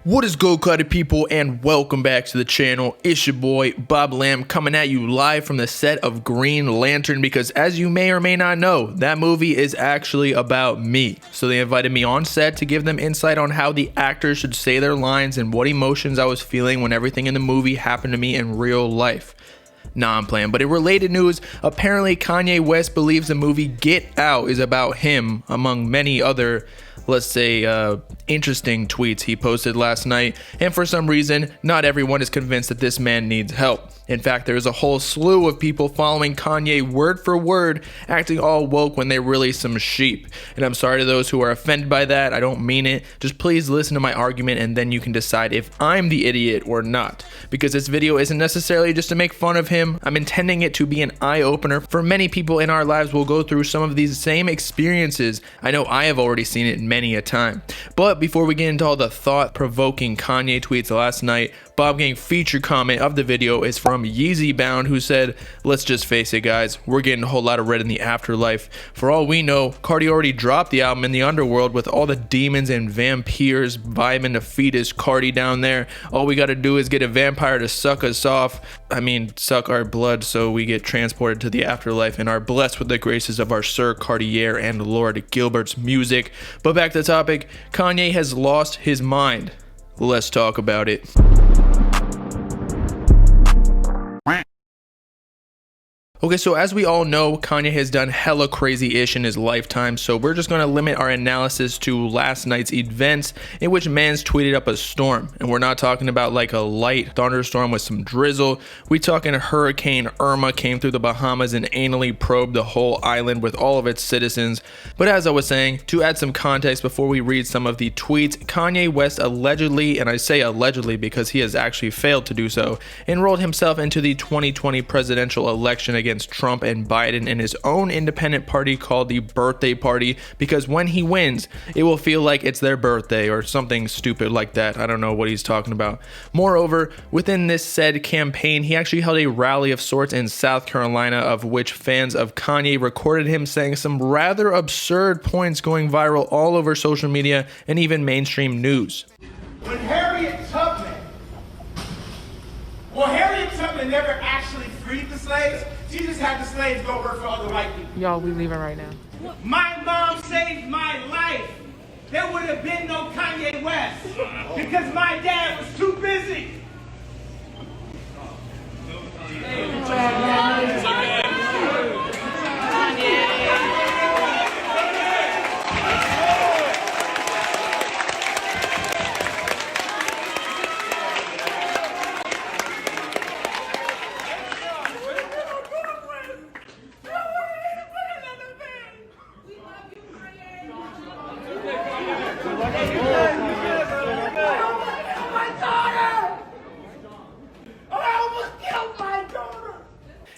What is good, Cuddy people, and welcome back to the channel. It's your boy Bobbalam coming at you live from the set of Green Lantern, because as you may or may not know, that movie is actually about me. So they invited me on set to give them insight on how the actors should say their lines and what emotions I was feeling when everything in the movie happened to me in real life. Nah, I'm playing. But in related news, apparently Kanye West believes the movie Get Out is about him, among many other, let's say, interesting tweets he posted last night. And for some reason, not everyone is convinced that this man needs help. In fact, there's a whole slew of people following Kanye word for word, acting all woke when they're really some sheep. And I'm sorry to those who are offended by that. I don't mean it. Just please listen to my argument and then you can decide if I'm the idiot or not. Because this video isn't necessarily just to make fun of him. I'm intending it to be an eye-opener for many people in our lives. Will go through some of these same experiences. I know I have already seen it many a time. But before we get into all the thought-provoking Kanye tweets last night, Bob Gang feature comment of the video is from Yeezy Bound, who said, "Let's just face it, guys, we're getting a whole lot of red in the afterlife. For all we know, Cardi already dropped the album in the underworld with all the demons and vampires vibing to fetus Cardi down there. All we gotta do is get a vampire to suck us off. I mean, suck our blood so we get transported to the afterlife and are blessed with the graces of our Sir Cartier and Lord Gilbert's music." But back to the topic, Kanye has lost his mind. Let's talk about it. Okay, so as we all know, Kanye has done hella crazy-ish in his lifetime, so we're just going to limit our analysis to last night's events in which Mans tweeted up a storm. And we're not talking about like a light thunderstorm with some drizzle. We talking Hurricane Irma came through the Bahamas and anally probed the whole island with all of its citizens. But as I was saying, to add some context before we read some of the tweets, Kanye West allegedly, and I say allegedly because he has actually failed to do so, enrolled himself into the 2020 presidential election against Trump and Biden in his own independent party called the Birthday Party, because when he wins, it will feel like it's their birthday or something stupid like that. I don't know what he's talking about. Moreover, within this said campaign, he actually held a rally of sorts in South Carolina, of which fans of Kanye recorded him saying some rather absurd points going viral all over social media and even mainstream news. When Harriet Tubman never actually freed the slaves. She just had the slaves go work for other white people. Y'all, we leaving right now. My mom saved my life. There would have been no Kanye West because my dad was too busy.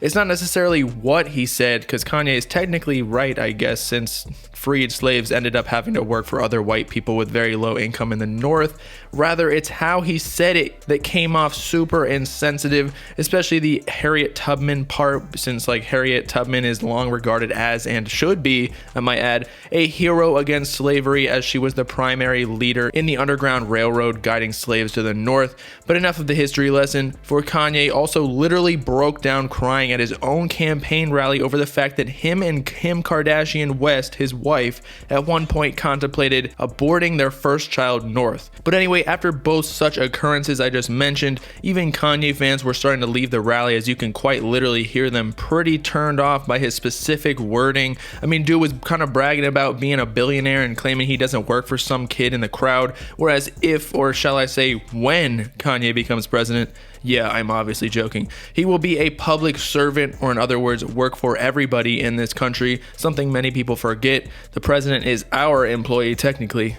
It's not necessarily what he said, because Kanye is technically right, I guess, since freed slaves ended up having to work for other white people with very low income in the North. Rather, it's how he said it that came off super insensitive, especially the Harriet Tubman part, since like Harriet Tubman is long regarded as, and should be, I might add, a hero against slavery, as she was the primary leader in the Underground Railroad guiding slaves to the North. But enough of the history lesson, for Kanye also literally broke down crying at his own campaign rally over the fact that him and Kim Kardashian West, his wife, at one point contemplated aborting their first child north. But anyway, after both such occurrences I just mentioned, even Kanye fans were starting to leave the rally, as you can quite literally hear them pretty turned off by his specific wording. I mean, dude was kind of bragging about being a billionaire and claiming he doesn't work for some kid in the crowd, whereas if, or shall I say when, Kanye becomes president, yeah, I'm obviously joking, he will be a public servant, or in other words, work for everybody in this country, something many people forget. The president is our employee technically.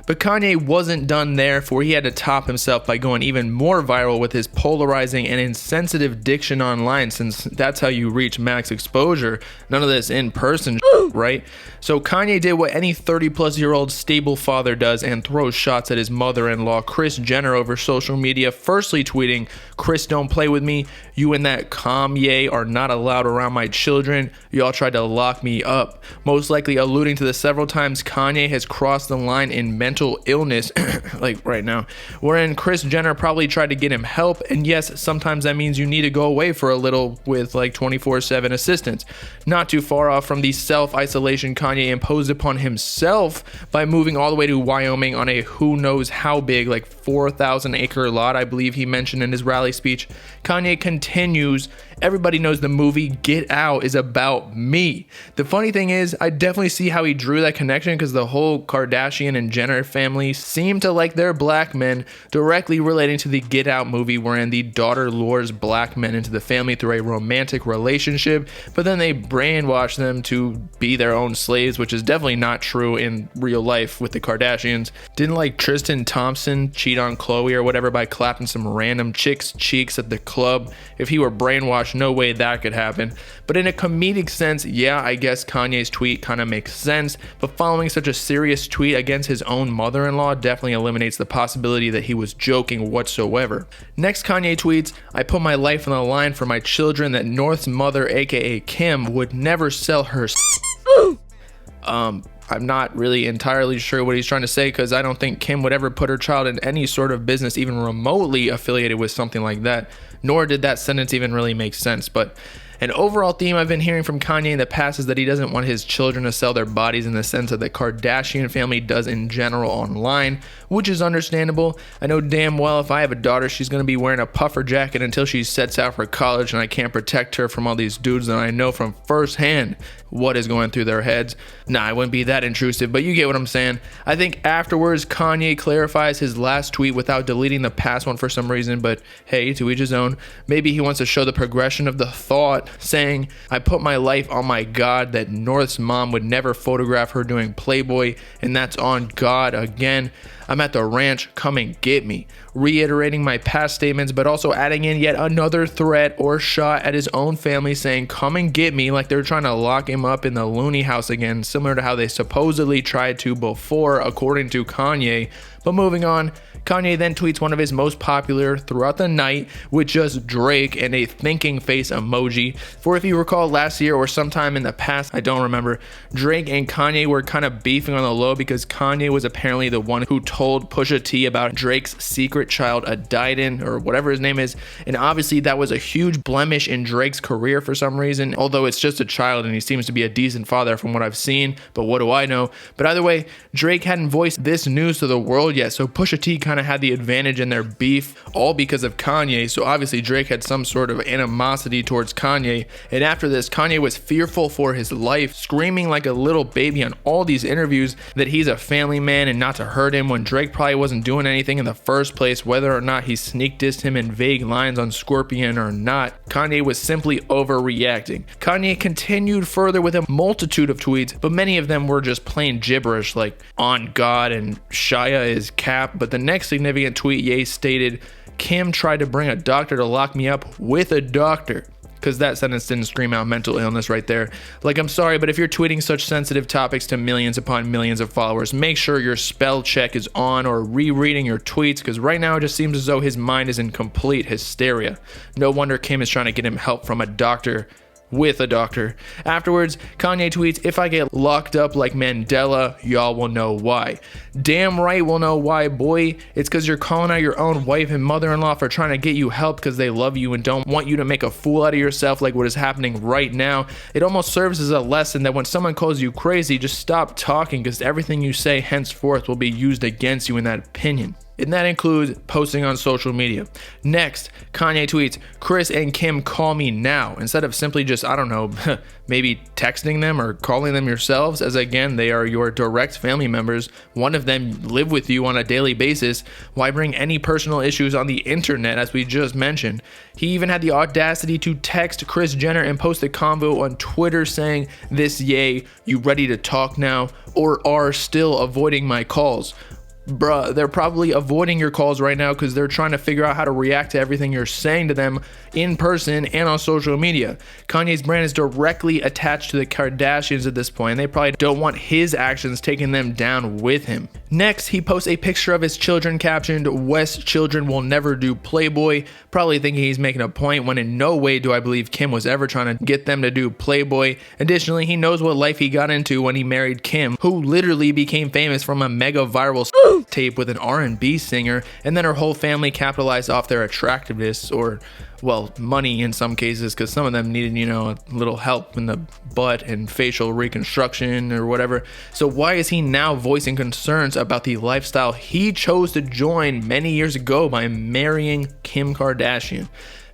But Kanye wasn't done there, for he had to top himself by going even more viral with his polarizing and insensitive diction online, since that's how you reach max exposure. None of this in person, right? So Kanye did what any 30-plus-year-old stable father does and throws shots at his mother-in-law, Kris Jenner, over social media, firstly tweeting, "Kris, don't play with me. You and that Kanye are not allowed around my children. Y'all tried to lock me up." Most likely alluding to the several times Kanye has crossed the line in mental mental illness, like right now, wherein Kris Jenner probably tried to get him help. And yes, sometimes that means you need to go away for a little with like 24/7 assistance. Not too far off from the self-isolation Kanye imposed upon himself by moving all the way to Wyoming on a who knows how big, like 4,000 acre lot, I believe he mentioned in his rally speech. Kanye continues, everybody knows the movie Get Out is about me. The funny thing is, I definitely see how he drew that connection because the whole Kardashian and Jenner family seem to like their black men, directly relating to the Get Out movie wherein the daughter lures black men into the family through a romantic relationship, but then they brainwash them to be their own slaves, which is definitely not true in real life with the Kardashians. Didn't like Tristan Thompson cheat on Khloe or whatever by clapping some random chick's cheeks at the club? If he were brainwashed, no way that could happen. But in a comedic sense, yeah, I guess Kanye's tweet kind of makes sense, but following such a serious tweet against his own mother-in-law definitely eliminates the possibility that he was joking whatsoever. Next, Kanye tweets, I put my life on the line for my children that North's mother, aka Kim, would never sell her I'm not really entirely sure what he's trying to say because I don't think Kim would ever put her child in any sort of business even remotely affiliated with something like that, nor did that sentence even really make sense. But an overall theme I've been hearing from Kanye in the past is that he doesn't want his children to sell their bodies in the sense that the Kardashian family does in general online, which is understandable. I know damn well if I have a daughter, she's going to be wearing a puffer jacket until she sets out for college, and I can't protect her from all these dudes that I know from firsthand what is going through their heads. Nah, I wouldn't be that intrusive, but you get what I'm saying. I think afterwards, Kanye clarifies his last tweet without deleting the past one for some reason, but hey, to each his own. Maybe he wants to show the progression of the thought, saying, I put my life on my God that North's mom would never photograph her doing Playboy, and that's on God again. I'm at the ranch, come and get me. Reiterating my past statements, but also adding in yet another threat or shot at his own family saying, come and get me, like they're trying to lock him up in the loony house again, similar to how they supposedly tried to before, according to Kanye. But moving on, Kanye then tweets one of his most popular throughout the night with just Drake and a thinking face emoji. For if you recall last year or sometime in the past, I don't remember, Drake and Kanye were kind of beefing on the low because Kanye was apparently the one who told Pusha T about Drake's secret child Adidon or whatever his name is, and obviously that was a huge blemish in Drake's career for some reason, although it's just a child and he seems to be a decent father from what I've seen, but what do I know? But either way, Drake hadn't voiced this news to the world yet, so Pusha T kind of had the advantage in their beef, all because of Kanye. So obviously Drake had some sort of animosity towards Kanye, and after this, Kanye was fearful for his life, screaming like a little baby on all these interviews that he's a family man and not to hurt him, when Drake probably wasn't doing anything in the first place, whether or not he sneak dissed him in vague lines on Scorpion or not. Kanye was simply overreacting. Kanye continued further with a multitude of tweets, but many of them were just plain gibberish like on God and Shia is cap. But the next significant tweet, Ye stated, Kim tried to bring a doctor to lock me up with a doctor. Because that sentence didn't scream out mental illness right there. Like, I'm sorry, but if you're tweeting such sensitive topics to millions upon millions of followers, make sure your spell check is on or rereading your tweets, because right now it just seems as though his mind is in complete hysteria. No wonder Kim is trying to get him help from a doctor with a doctor. Afterwards, Kanye tweets, if I get locked up like Mandela, y'all will know why. Damn right we'll know why, boy. It's because you're calling out your own wife and mother-in-law for trying to get you help because they love you and don't want you to make a fool out of yourself like what is happening right now. It almost serves as a lesson that when someone calls you crazy, just stop talking, because everything you say henceforth will be used against you in that opinion. And that includes posting on social media. Next, Kanye tweets, Kris and Kim call me now, instead of simply just, I don't know, maybe texting them or calling them yourselves, as again, they are your direct family members. One of them live with you on a daily basis. Why bring any personal issues on the internet, as we just mentioned? He even had the audacity to text Kris Jenner and post a convo on Twitter saying, this Ye, you ready to talk now, or are still avoiding my calls? Bruh, they're probably avoiding your calls right now because they're trying to figure out how to react to everything you're saying to them in person and on social media. Kanye's brand is directly attached to the Kardashians at this point, and they probably don't want his actions taking them down with him. Next, he posts a picture of his children captioned, West's children will never do Playboy, probably thinking he's making a point when in no way do I believe Kim was ever trying to get them to do Playboy. Additionally, he knows what life he got into when he married Kim, who literally became famous from a mega viral tape with an R&B singer, and then her whole family capitalized off their attractiveness, or well, money in some cases, because some of them needed, a little help in the butt and facial reconstruction or whatever. So why is he now voicing concerns about the lifestyle he chose to join many years ago by marrying Kim Kardashian?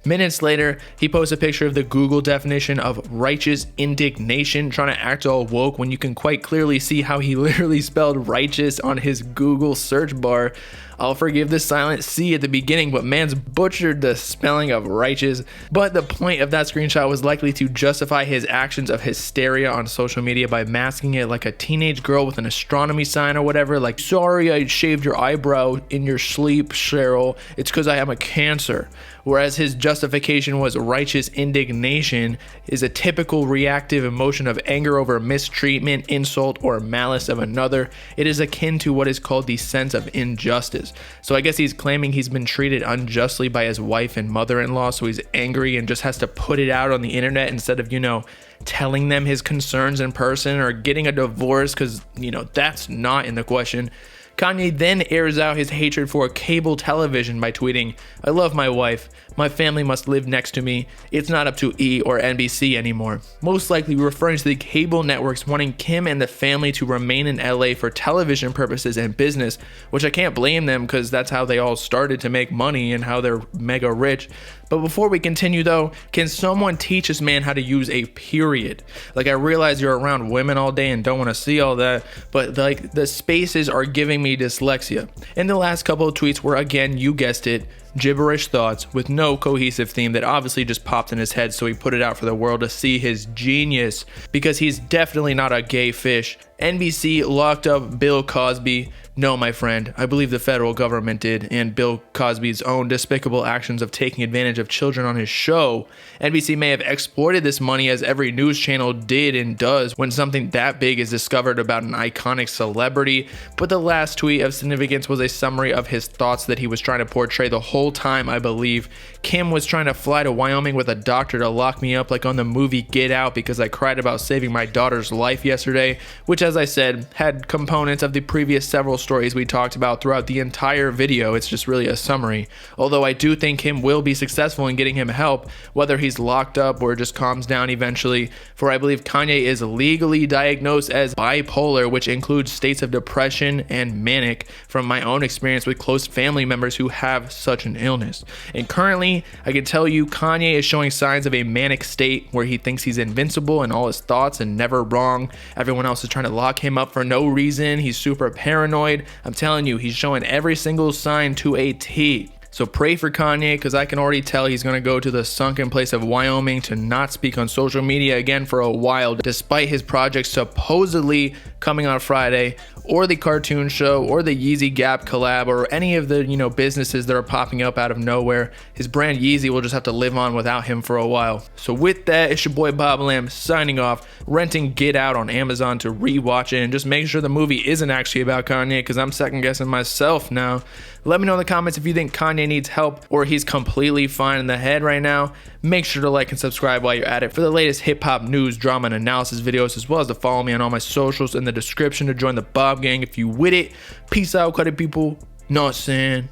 Minutes later, he posts a picture of the Google definition of righteous indignation, trying to act all woke when you can quite clearly see how he literally spelled righteous on his Google search bar. I'll forgive the silent C at the beginning, but man's butchered the spelling of righteous. But the point of that screenshot was likely to justify his actions of hysteria on social media by masking it like a teenage girl with an astronomy sign or whatever, like, sorry I shaved your eyebrow in your sleep, Cheryl, it's because I have a cancer. Whereas his justification was righteous indignation is a typical reactive emotion of anger over mistreatment, insult, or malice of another. It is akin to what is called the sense of injustice. So I guess he's claiming he's been treated unjustly by his wife and mother-in-law, so he's angry and just has to put it out on the internet instead of, telling them his concerns in person or getting a divorce, because, that's not in the question. Kanye then airs out his hatred for cable television by tweeting, "I love my wife. My family must live next to me. It's not up to E or NBC anymore." Most likely referring to the cable networks wanting Kim and the family to remain in LA for television purposes and business, which I can't blame them because that's how they all started to make money and how they're mega rich. But before we continue though, can someone teach this man how to use a period? Like, I realize you're around women all day and don't want to see all that, but like the spaces are giving me dyslexia. And the last couple of tweets were, again, you guessed it, gibberish thoughts with no cohesive theme that obviously just popped in his head, so he put it out for the world to see his genius, because he's definitely not a gay fish. NBC locked up Bill Cosby. No, my friend, I believe the federal government did, and Bill Cosby's own despicable actions of taking advantage of children on his show. NBC may have exploited this money, as every news channel did and does when something that big is discovered about an iconic celebrity, but the last tweet of significance was a summary of his thoughts that he was trying to portray the whole time, I believe. Kim was trying to fly to Wyoming with a doctor to lock me up like on the movie Get Out because I cried about saving my daughter's life yesterday, which, as I said, had components of the previous several stories we talked about throughout the entire video. It's just really a summary. Although I do think Kim will be successful in getting him help, whether he's locked up or just calms down eventually, for I believe Kanye is legally diagnosed as bipolar, which includes states of depression and manic, from my own experience with close family members who have such an illness. And currently, I can tell you Kanye is showing signs of a manic state where he thinks he's invincible in all his thoughts and never wrong. Everyone else is trying to lock him up for no reason. He's super paranoid. I'm telling you, he's showing every single sign to a T. So pray for Kanye, because I can already tell he's going to go to the sunken place of Wyoming to not speak on social media again for a while, despite his project supposedly coming on Friday, or the cartoon show, or the Yeezy Gap collab, or any of the, businesses that are popping up out of nowhere. His brand Yeezy will just have to live on without him for a while. So with that, it's your boy Bobbalam signing off, renting Get Out on Amazon to rewatch it, and just make sure the movie isn't actually about Kanye, because I'm second guessing myself now. Let me know in the comments if you think Kanye needs help or he's completely fine in the head right now. Make sure to like and subscribe while you're at it for the latest hip-hop news, drama, and analysis videos, as well as to follow me on all my socials in the description to join the Bob Gang if you with it. Peace out, cutty people. Not saying.